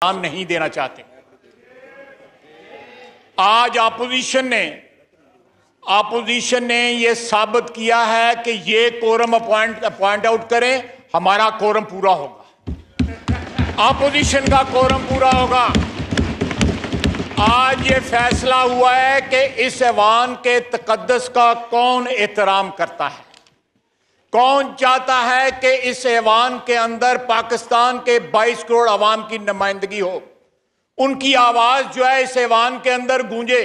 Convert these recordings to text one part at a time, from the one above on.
नाम नहीं देना चाहते। आज अपोजिशन ने यह साबित किया है कि ये कोरम पॉइंट आउट करें, हमारा कोरम पूरा होगा, अपोजिशन का कोरम पूरा होगा। आज ये फैसला हुआ है कि इस ऐवान के तकद्दस का कौन एहतराम करता है, कौन चाहता है कि इस ऐवान के अंदर पाकिस्तान के 22 करोड़ अवाम की नुमाइंदगी हो, उनकी आवाज जो है इस ऐवान के अंदर गूंजे।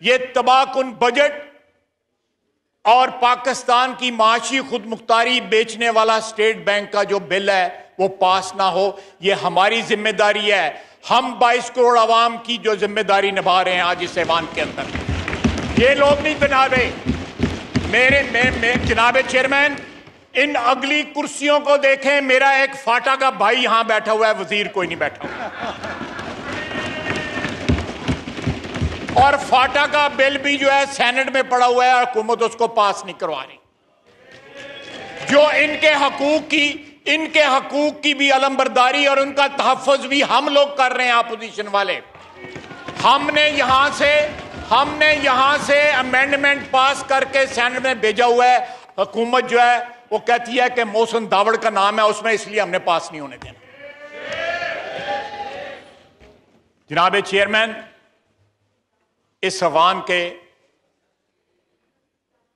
ये तबाहकुन बजट और पाकिस्तान की माशी खुद मुख्तारी बेचने वाला स्टेट बैंक का जो बिल है वो पास ना हो, ये हमारी जिम्मेदारी है। हम 22 करोड़ अवाम की जो जिम्मेदारी निभा रहे हैं आज इस ऐवान के अंदर, ये लोग नहीं बना रहे। मेरे जनाब चेयरमैन, इन अगली कुर्सियों को देखें, मेरा एक फाटा का भाई यहां बैठा हुआ है, वजीर कोई नहीं बैठा हुआ, और फाटा का बिल भी जो है सेनेट में पड़ा हुआ है, हुकूमत उसको पास नहीं करवा रही। जो इनके हकूक की भी अलमबरदारी और उनका तहफ़्फ़ुज़ भी हम लोग कर रहे हैं, अपोजिशन वाले। हमने यहां से अमेंडमेंट पास करके सेनेट में भेजा हुआ है। हुकूमत जो है वो कहती है कि मोहसिन दावड़ का नाम है उसमें, इसलिए हमने पास नहीं होने देना। जनाब चेयरमैन, इस अवाम के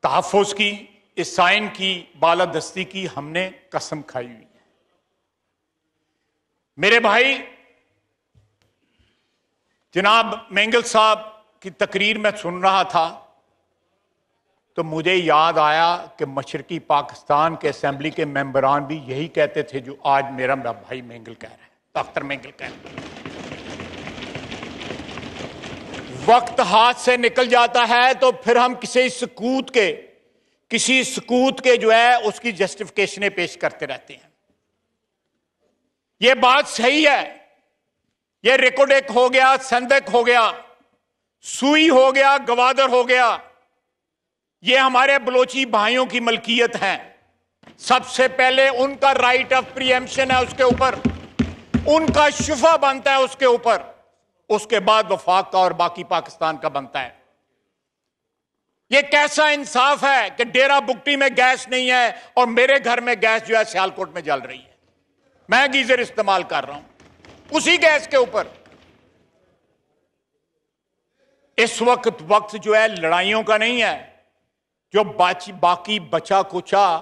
तहफ़्फ़ुज़ की, इस साइन की बालादस्ती की हमने कसम खाई हुई है। मेरे भाई जनाब मेंगल साहब की तकरीर में सुन रहा था तो मुझे याद आया कि मशरकी पाकिस्तान के असेंबली के मेंबरान भी यही कहते थे जो आज मेरा भाई मेंगल कह रहा है, डॉक्टर मेंगल कह रहा है। वक्त हाथ से निकल जाता है तो फिर हम किसी सकूत के जो है उसकी जस्टिफिकेशनें पेश करते रहते हैं। यह बात सही है, यह रिकोडेक हो गया, संदक हो गया, सुई हो गया, गवादर हो गया, ये हमारे बलोची भाइयों की मलकियत है। सबसे पहले उनका राइट ऑफ प्रीएम्पशन है, उसके ऊपर उनका शुफा बनता है, उसके ऊपर, उसके बाद वफाक का और बाकी पाकिस्तान का बनता है। यह कैसा इंसाफ है कि डेरा बुगटी में गैस नहीं है और मेरे घर में गैस जो है सियालकोट में जल रही है, मैं गीजर इस्तेमाल कर रहा हूं उसी गैस के ऊपर। इस वक्त जो है लड़ाइयों का नहीं है, जो बाकी बचा कुचा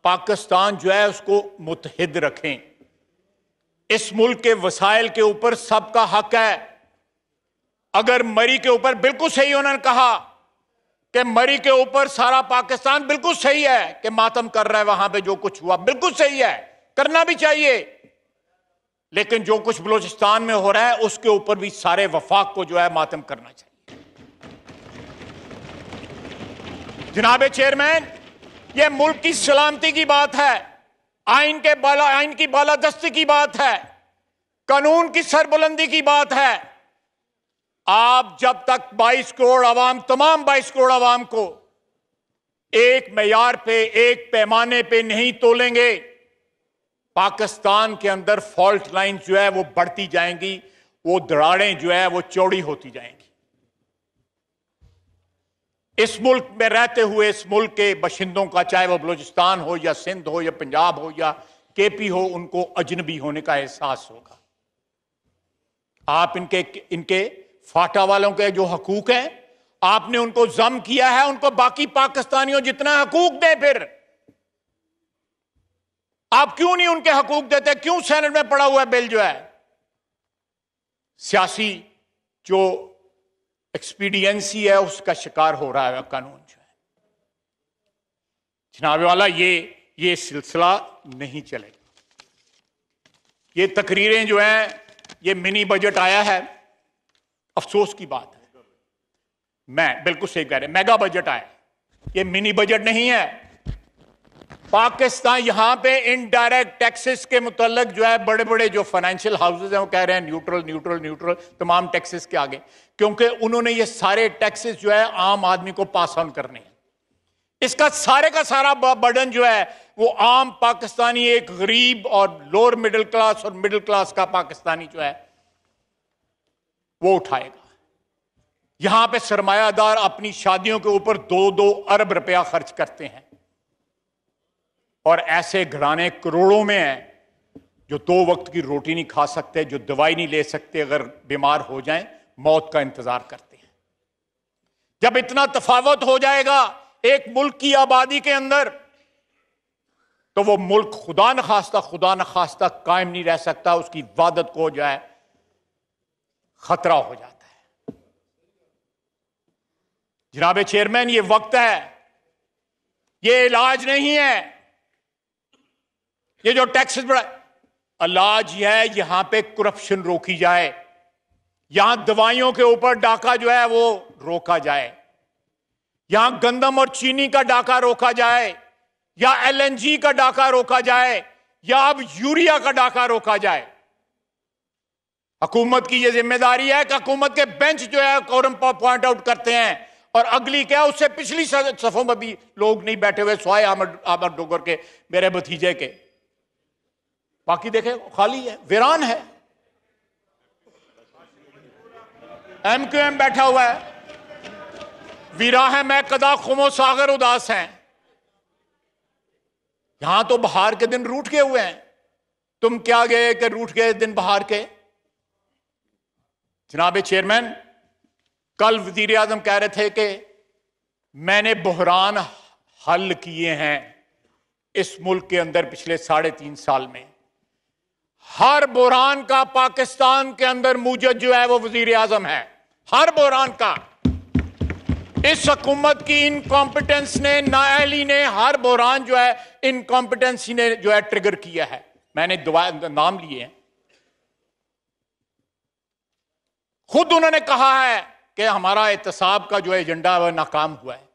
पाकिस्तान जो है उसको मुत्तहिद रखें। इस मुल्क के वसाइल के ऊपर सबका हक है। अगर मरी के ऊपर, बिल्कुल सही उन्होंने कहा कि मरी के ऊपर सारा पाकिस्तान बिल्कुल सही है कि मातम कर रहा है, वहां पे जो कुछ हुआ बिल्कुल सही है, करना भी चाहिए। लेकिन जो कुछ बलूचिस्तान में हो रहा है उसके ऊपर भी सारे वफाक को जो है मातम करना चाहिए। जनाब चेयरमैन, यह मुल्क की सलामती की बात है, आइन की बालादस्ती की बात है, कानून की सरबुलंदी की बात है। आप जब तक 22 करोड़ अवाम, तमाम 22 करोड़ अवाम को एक मेयार पे, एक पैमाने पे नहीं तोलेंगे, पाकिस्तान के अंदर फॉल्ट लाइन जो है वो बढ़ती जाएंगी, वो दरारें जो है वो चौड़ी होती जाएंगी। इस मुल्क में रहते हुए इस मुल्क के बाशिंदों का, चाहे वो बलूचिस्तान हो या सिंध हो या पंजाब हो या केपी हो, उनको अजनबी होने का एहसास होगा। आप इनके फाटा वालों के जो हकूक हैं, आपने उनको जम किया है, उनको बाकी पाकिस्तानियों जितना हकूक दे। फिर आप क्यों नहीं उनके हकूक देते? क्यों सेनेट में पड़ा हुआ बिल जो है सियासी जो एक्सपीडियंसी है उसका शिकार हो रहा है कानून जो है? जनाब वाला, ये सिलसिला नहीं चलेगा। ये तकरीरें जो हैं, ये मिनी बजट आया है, अफसोस की बात है। मैं बिल्कुल सही कह रहे, मेगा बजट आया, ये मिनी बजट नहीं है। पाकिस्तान यहां पे इनडायरेक्ट टैक्सेस के मुतल्लिक जो है बड़े बड़े जो फाइनेंशियल हाउसेज हैं वो कह रहे हैं न्यूट्रल तमाम टैक्सेस के आगे, क्योंकि उन्होंने ये सारे टैक्सेस जो है आम आदमी को पास ऑन करने हैं। इसका सारे का सारा बर्डन जो है वो आम पाकिस्तानी, एक गरीब और लोअर मिडिल क्लास और मिडिल क्लास का पाकिस्तानी जो है वो उठाएगा। यहां पे सरमायादार अपनी शादियों के ऊपर 2-2 अरब रुपया खर्च करते हैं और ऐसे घराने करोड़ों में हैं जो 2 वक्त की रोटी नहीं खा सकते, जो दवाई नहीं ले सकते, अगर बीमार हो जाएं मौत का इंतजार करते हैं। जब इतना तफावत हो जाएगा एक मुल्क की आबादी के अंदर, तो वो मुल्क खुदा न खास्ता कायम नहीं रह सकता, उसकी इबादत को जो है खतरा हो जाता है। जनाब चेयरमैन, ये वक्त है, ये इलाज नहीं है। ये जो टैक्सेस बढ़ा, इलाज है यहां पे करप्शन रोकी जाए, यहां दवाइयों के ऊपर डाका जो है वो रोका जाए, यहां गंदम और चीनी का डाका रोका जाए, या LNG का डाका रोका जाए, या अब यूरिया का डाका रोका जाए। हुकूमत की यह जिम्मेदारी है कि हुकूमत के बेंच जो है कोरम पॉइंट आउट करते हैं, और अगली क्या, उससे पिछली सफों में भी लोग नहीं बैठे हुए स्वाय अहमद डोगर के, मेरे भतीजे के। बाकी देखे खाली है, वीरान है। MQM बैठा हुआ है, वीरा है मैं कदा खुमो सागर उदास हैं। यहां तो बहार के दिन रूठ के हुए हैं, तुम क्या गए कि रूठ गए दिन बहार के। जनाब चेयरमैन, कल वजीर आजम कह रहे थे कि मैंने बहरान हल किए हैं इस मुल्क के अंदर पिछले 3.5 साल में। हर बहरान का पाकिस्तान के अंदर मूजद जो है वो वजीर आजम है, हर बहरान का। इस हुकूमत की इनकॉम्पिटेंस ने, नाअहली ने, हर बहरान जो है इनकॉम्पिटेंसी ने जो है ट्रिगर किया है। मैंने नाम लिए हैं, खुद उन्होंने कहा है कि हमारा एहतसाब का जो एजेंडा है वह नाकाम हुआ है।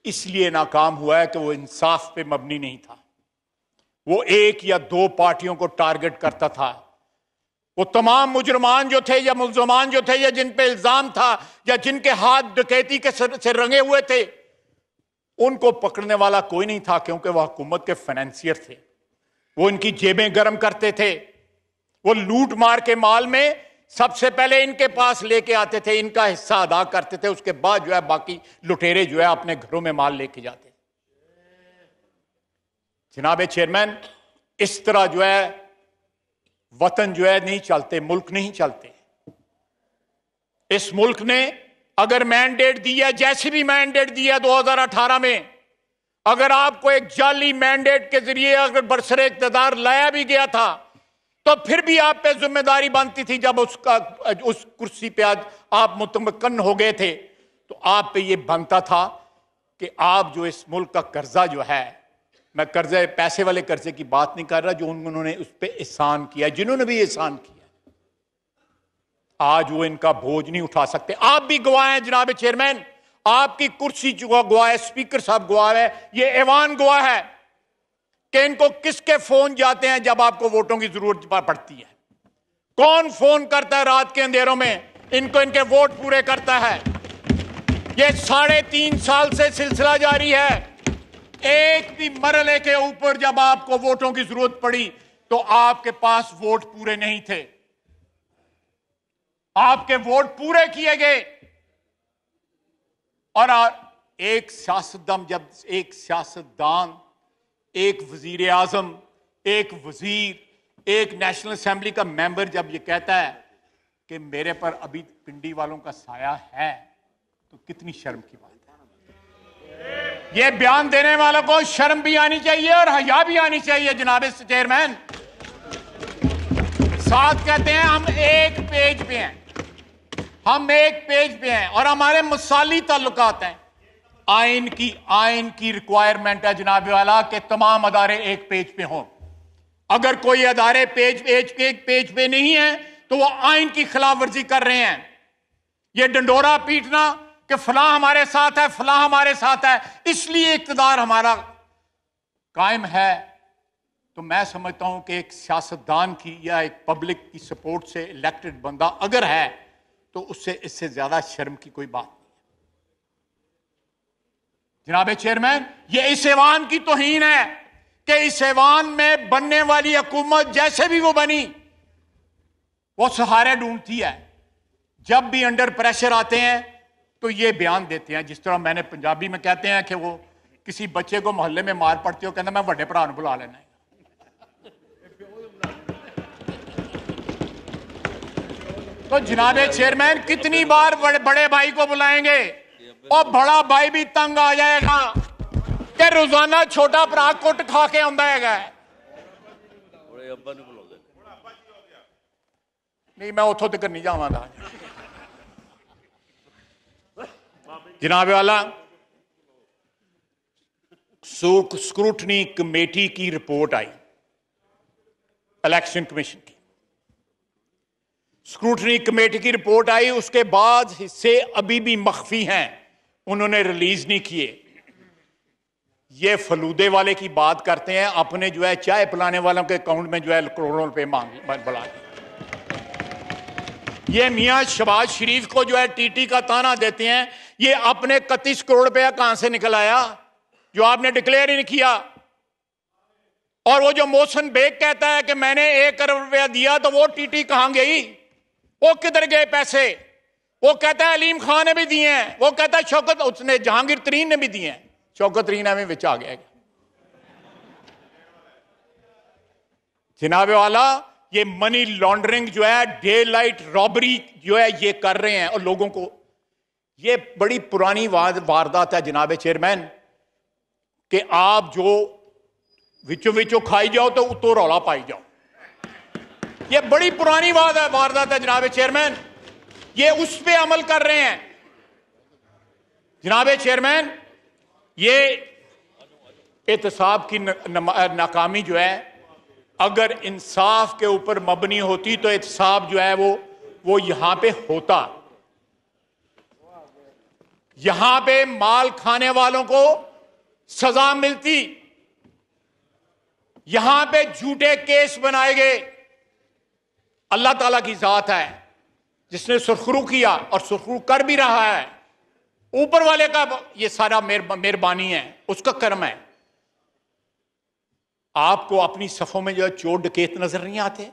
इसलिए नाकाम हुआ है कि वो इंसाफ पे मबनी नहीं था, वो 1 या 2 पार्टियों को टारगेट करता था। वो तमाम मुजरमान जो थे या मुल्जमान जो थे या जिन पे इल्जाम था या जिनके हाथ डकैती के से रंगे हुए थे, उनको पकड़ने वाला कोई नहीं था, क्योंकि वह हुकूमत के फाइनेंसियर थे। वो इनकी जेबें गर्म करते थे, वो लूट मार के माल में सबसे पहले इनके पास लेके आते थे, इनका हिस्सा अदा करते थे, उसके बाद जो है बाकी लुटेरे जो है अपने घरों में माल लेके जाते। जनाब चेयरमैन, इस तरह जो है वतन जो है नहीं चलते, मुल्क नहीं चलते। इस मुल्क ने अगर मैंडेट दिया, जैसे भी मैंडेट दिया 2018 में, अगर आपको एक जाली मैंडेट के जरिए अगर बरसरे इक़्तिदार लाया भी गया था, तो फिर भी आप पे जिम्मेदारी बनती थी। जब उस कुर्सी पे आज आप मुतमक्कन हो गए थे, तो आप पे ये बनता था कि आप जो इस मुल्क का कर्जा जो है, मैं कर्जे पैसे वाले कर्जे की बात नहीं कर रहा, जो उन्होंने उस पर एहसान किया, जिन्होंने भी एहसान किया, आज वो इनका बोझ नहीं उठा सकते। आप भी गवाह हैं जनाब चेयरमैन, आपकी कुर्सी गवाह है, स्पीकर साहब गवाह है, ये ऐवान गवाह है कि इनको किसके फोन जाते हैं जब आपको वोटों की जरूरत पड़ती है। कौन फोन करता है रात के अंधेरों में, इनको इनके वोट पूरे करता है। ये 3.5 साल से सिलसिला जारी है। एक भी मरहले के ऊपर जब आपको वोटों की जरूरत पड़ी तो आपके पास वोट पूरे नहीं थे, आपके वोट पूरे किए गए। और एक सियासतदान, जब एक सियासतदान, एक वजीर आजम, एक वजीर, एक नेशनल असेंबली का मेंबर जब ये कहता है कि मेरे पर अभी पिंडी वालों का साया है, तो कितनी शर्म की बात है। ये बयान देने वालों को शर्म भी आनी चाहिए और हया भी आनी चाहिए जनाब चेयरमैन। साथ कहते हैं हम एक पेज पे हैं, हम एक पेज पे हैं और हमारे मुसाली ताल्लुकात हैं। आइन की रिक्वायरमेंट है जनाब वाला कि तमाम अदारे एक पेज पे हों। अगर कोई अदारे पेज पे नहीं है तो वो आइन की खिलाफ वर्जी कर रहे हैं। ये डंडोरा पीटना कि फलां हमारे साथ है, फलां हमारे साथ है, इसलिए इक्तदार हमारा कायम है, तो मैं समझता हूं कि एक सियासतदान की या एक पब्लिक की सपोर्ट से इलेक्टेड बंदा अगर है तो उससे इससे ज्यादा शर्म की कोई बात नहीं है। जनाब चेयरमैन, ये इस ऐवान की तौहीन है कि इस ऐवान में बनने वाली हुकूमत जैसे भी वो बनी, वो सहारे ढूंढती है। जब भी अंडर प्रेशर आते हैं तो ये बयान देते हैं, जिस तरह मैंने पंजाबी में कहते हैं कि वो किसी बच्चे को मोहल्ले में मार पड़ती हो, कहता मैं बड़े भरा बुला लेना है। तो जनाब चेयरमैन, कितनी बार बड़े भाई को बुलाएंगे और बड़ा भाई भी तंग आ जाएगा कि रोजाना छोटा भरा कुट खा के आंदा है। नहीं, मैं उतों तक नहीं जावांगा। जनाब वाला, स्क्रूटनी कमेटी की रिपोर्ट आई, इलेक्शन कमीशन की स्क्रूटनी कमेटी की रिपोर्ट आई, उसके बाद हिस्से अभी भी मख्फी हैं, उन्होंने रिलीज नहीं किए। ये फलूदे वाले की बात करते हैं, अपने जो है चाय पिलाने वालों के अकाउंट में जो है करोड़ों रुपए बढ़ा दिए। ये मियां शहबाज शरीफ को जो है टीटी का ताना देते हैं, ये अपने 31 करोड़ रुपया कहां से निकल आया जो आपने डिक्लेयर ही नहीं किया। और वो जो मोहसिन बेग कहता है कि मैंने 1 करोड़ रुपया दिया, तो वो टीटी कहां गई, वो किधर गए पैसे? वो कहता है अलीम खान ने भी दिए हैं, वो कहता है शौकत, उसने जहांगीर तरीन ने भी दिए हैं, शौकत तरीन में विच आ गया। जनाब वाला, ये मनी लॉन्ड्रिंग जो है, डे लाइट रॉबरी जो है ये कर रहे हैं और लोगों को, ये बड़ी पुरानी वारदात है जनाब चेयरमैन, कि आप जो विचो विचो खाई जाओ तो उतो रौला पाई जाओ। ये बड़ी पुरानी वारदात है जनाब चेयरमैन, ये उस पे अमल कर रहे हैं। जनाब चेयरमैन, ये एहतसाब की नाकामी जो है, अगर इंसाफ के ऊपर मबनी होती तो एहतसाब जो है वो यहां पे होता। यहां पे माल खाने वालों को सजा मिलती, यहां पे झूठे केस बनाए गए। अल्लाह ताला की जात है जिसने सुरखरू किया और सुरखरू कर भी रहा है, ऊपर वाले का ये सारा मेहरबानी है, उसका कर्म है। आपको अपनी सफों में जो है चोर डकैत नजर नहीं आते?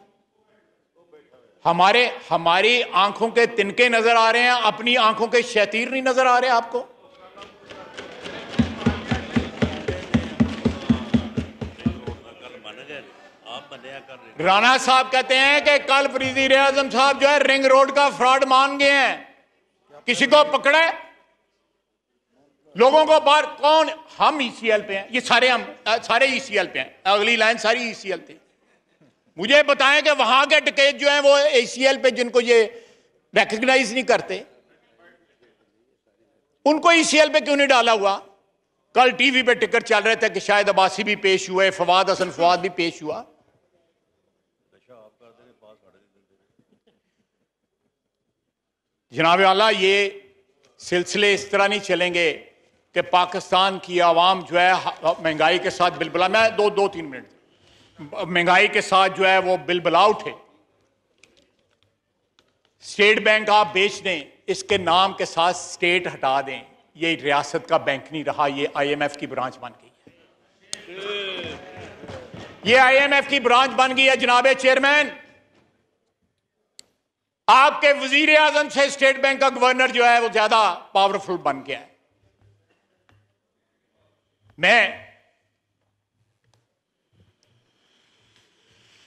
हमारी आंखों के तिनके नजर आ रहे हैं, अपनी आंखों के शैतीर नहीं नजर आ रहे आपको? राणा साहब कहते हैं कि कल वज़ीर आज़म साहब जो है रिंग रोड का फ्रॉड मान गए हैं, किसी को पकड़ा है? लोगों को बाहर कौन? हम ईसीएल पे हैं, ये सारे ईसीएल पे हैं, अगली लाइन सारी ईसीएल थी। मुझे बताएं कि वहां के डकैत जो हैं वो ईसीएल पे, जिनको ये रिकॉग्नाइज नहीं करते, उनको ईसीएल पे क्यों नहीं डाला हुआ? कल टीवी पे टिकट चल रहे थे कि शायद अब्बासी भी पेश हुए, फवाद हसन फवाद भी पेश हुआ। जनाब आला, ये सिलसिले इस तरह नहीं चलेंगे कि पाकिस्तान की आवाम जो है महंगाई के साथ बिलबला, मैं दो तीन मिनट, महंगाई के साथ जो है वो बिलबला उठे। स्टेट बैंक आप बेच दें, इसके नाम के साथ स्टेट हटा दें, ये रियासत का बैंक नहीं रहा, ये आईएमएफ की ब्रांच बन गई है। ये आईएमएफ की ब्रांच बन गई है। जनाब चेयरमैन, आपके वजीर आजम से स्टेट बैंक का गवर्नर जो है वो ज्यादा पावरफुल बन गया है।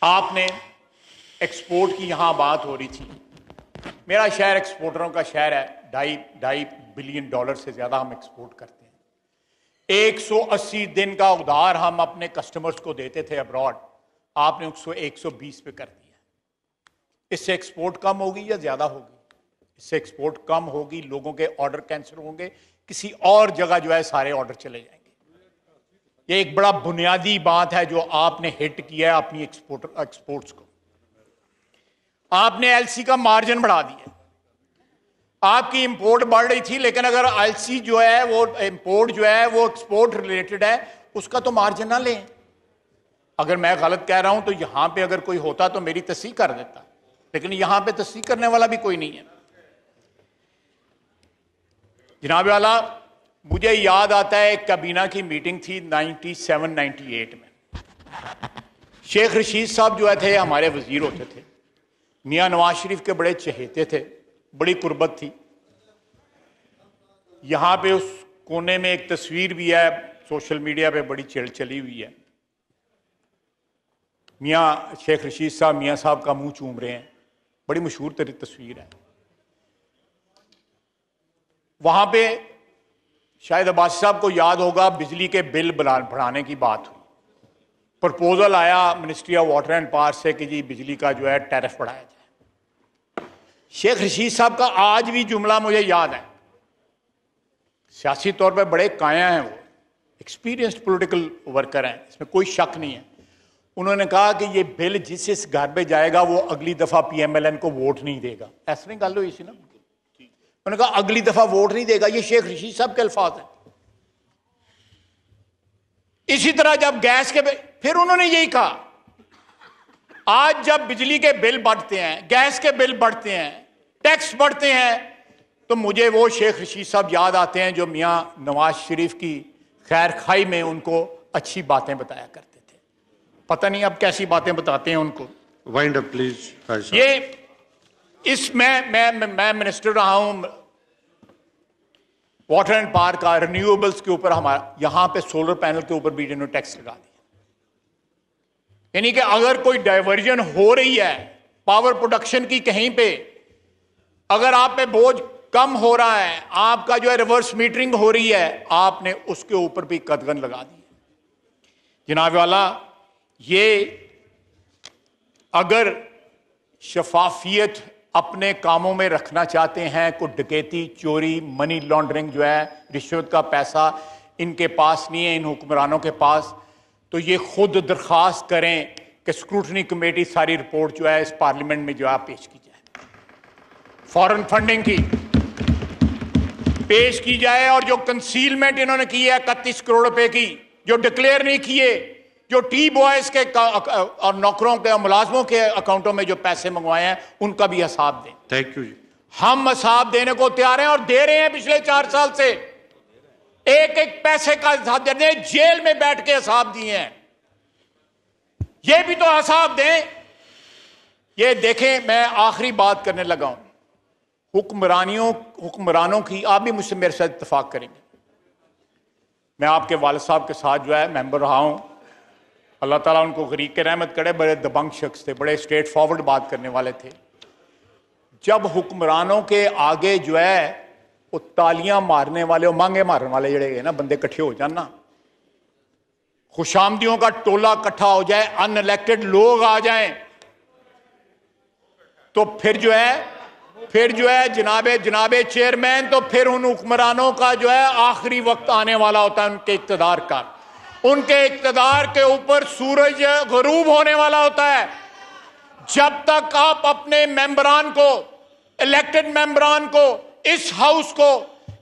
आपने एक्सपोर्ट की यहां बात हो रही थी, मेरा शहर एक्सपोर्टरों का शहर है, ढाई बिलियन डॉलर से ज्यादा हम एक्सपोर्ट करते हैं। 180 दिन का उधार हम अपने कस्टमर्स को देते थे अब्रॉड, आपने उसको 120 पे कर दिया। इससे एक्सपोर्ट कम होगी या ज्यादा होगी? इससे एक्सपोर्ट कम होगी, लोगों के ऑर्डर कैंसिल होंगे, किसी और जगह जो है सारे ऑर्डर चले जाएंगे। ये एक बड़ा बुनियादी बात है जो आपने हिट किया है अपनी एक्सपोर्ट्स को। आपने एलसी का मार्जिन बढ़ा दिया, आपकी इंपोर्ट बढ़ रही थी, लेकिन अगर एलसी जो है वो इंपोर्ट जो है वो एक्सपोर्ट रिलेटेड है, उसका तो मार्जिन ना लें। अगर मैं गलत कह रहा हूं तो यहां पे अगर कोई होता तो मेरी तस्दीक कर देता, लेकिन यहां पे तस्दीक करने वाला भी कोई नहीं है। जनाब वाला, मुझे याद आता है एक काबीना की मीटिंग थी 97-98 में। शेख रशीद साहब जो थे हमारे वजीर होते थे, मियां नवाज शरीफ के बड़े चहेते थे, बड़ी कुर्बत थी। यहां पे उस कोने में एक तस्वीर भी है, सोशल मीडिया पे बड़ी चली हुई है। मियां शेख रशीद साहब मियां साहब का मुंह चूम रहे हैं, बड़ी मशहूर तस्वीर है। वहां पे शायद अब्बासी साहब को याद होगा, बिजली के बिल बढ़ाने की बात हुई। प्रपोजल आया ministry of water and power से कि जी बिजली का जो है टैरिफ बढ़ाया जाए। शेख रशीद साहब का आज भी जुमला मुझे याद है। सियासी तौर पर बड़े काया हैं, वो एक्सपीरियंस्ड पॉलिटिकल वर्कर हैं, इसमें कोई शक नहीं है। उन्होंने कहा कि ये बिल जिस घर पे जाएगा वो अगली दफा PMLN को वोट नहीं देगा। ऐसा नहीं गल हुई सी ना। उन्होंने कहा अगली दफा वोट नहीं देगा। ये शेख रशीद साहब के अल्फाज हैं। इसी तरह जब गैस के फिर उन्होंने यही कहा, आज जब बिजली के बिल बढ़ते हैं, गैस के बिल बढ़ते हैं, टैक्स बढ़ते हैं, तो मुझे वो शेख रशीद साहब याद आते हैं जो मियां नवाज शरीफ की खैर खाई में उनको अच्छी बातें बताया करते थे। पता नहीं अब कैसी बातें बताते हैं उनको। Wind up please. ये मैं मिनिस्टर रहा हूं वाटर एंड पावर का, रिन्यूएबल्स के ऊपर हमारा यहां पे सोलर पैनल के ऊपर भी इन्होंने टैक्स लगा दिया। यानी कि अगर कोई डाइवर्जन हो रही है पावर प्रोडक्शन की कहीं पे, अगर आप पे बोझ कम हो रहा है, आपका जो है रिवर्स मीटरिंग हो रही है, आपने उसके ऊपर भी कदगन लगा दी। जनाब वाला, ये अगर शफाफियत अपने कामों में रखना चाहते हैं, कोई डकैती, चोरी, मनी लॉन्ड्रिंग जो है, रिश्वत का पैसा इनके पास नहीं है, इन हुक्मरानों के पास, तो ये खुद दरख्वास्त करें कि स्क्रूटनी कमेटी सारी रिपोर्ट जो है इस पार्लियामेंट में जो है पेश की जाए, फॉरेन फंडिंग की पेश की जाए। और जो कंसीलमेंट इन्होंने की है 31 करोड़ रुपए की, जो डिक्लेयर नहीं किए, जो टी बॉयज के और नौकरों के और मुलाजमों के अकाउंटों में जो पैसे मंगवाए हैं, उनका भी हिसाब दें। थैंक यू जी। हम हिसाब देने को तैयार हैं और दे रहे हैं। पिछले 4 साल से एक एक पैसे का हिसाब दे रहे हैं, जेल में बैठ के हिसाब दिए हैं। ये भी तो हिसाब दें। ये देखें, मैं आखिरी बात करने लगा हूं। हुक्मरानों की, आप भी मुझसे मेरे साथ इत्तेफाक करेंगे, मैं आपके वालिद साहब के साथ जो है मेंबर रहा हूं। अल्लाह ताला उनको गरीब के रहमत करे, बड़े दबंग शख्स थे, बड़े स्ट्रेट फॉरवर्ड बात करने वाले थे। जब हुक्मरानों के आगे जो है वो तालियां मारने वाले और मांगे मारने वाले जड़े ना बंदे इकट्ठे हो जाना, खुशामदियों का टोला इकट्ठा हो जाए, अनइलेक्टेड लोग आ जाएं, तो फिर जो है जनाबे चेयरमैन, तो फिर उन हुक्मरानों का जो है आखिरी वक्त आने वाला होता है उनके इक्तदार का। उनके इक्तदार के ऊपर सूरज गरूब होने वाला होता है। जब तक आप अपने मेंबरान को, इलेक्टेड मेंबरान को, इस हाउस को,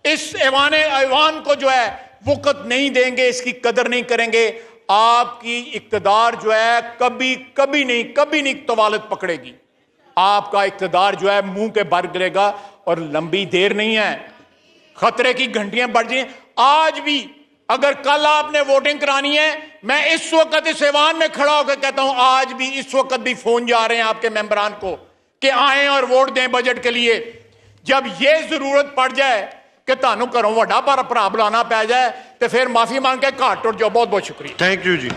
इस ऐवान को जो है वक़्त नहीं देंगे, इसकी कदर नहीं करेंगे, आपकी इक्तदार जो है कभी नहीं तवालत पकड़ेगी। आपका इक्तदार जो है मुंह के भर गिरेगा और लंबी देर नहीं है, खतरे की घंटियां बढ़ जाएं। आज भी अगर कल आपने वोटिंग करानी है, मैं इस वक्त इस ऐवान में खड़ा होकर कहता हूं, आज भी इस वक्त भी फोन जा रहे हैं आपके मेंबरान को कि आएं और वोट दें बजट के लिए। जब यह जरूरत पड़ जाए कि तुहानू घरों वड्डा भरा बुलाना पै जाए, तो फिर माफी मांग के घर टुट जाओ। बहुत बहुत शुक्रिया। Thank you ji.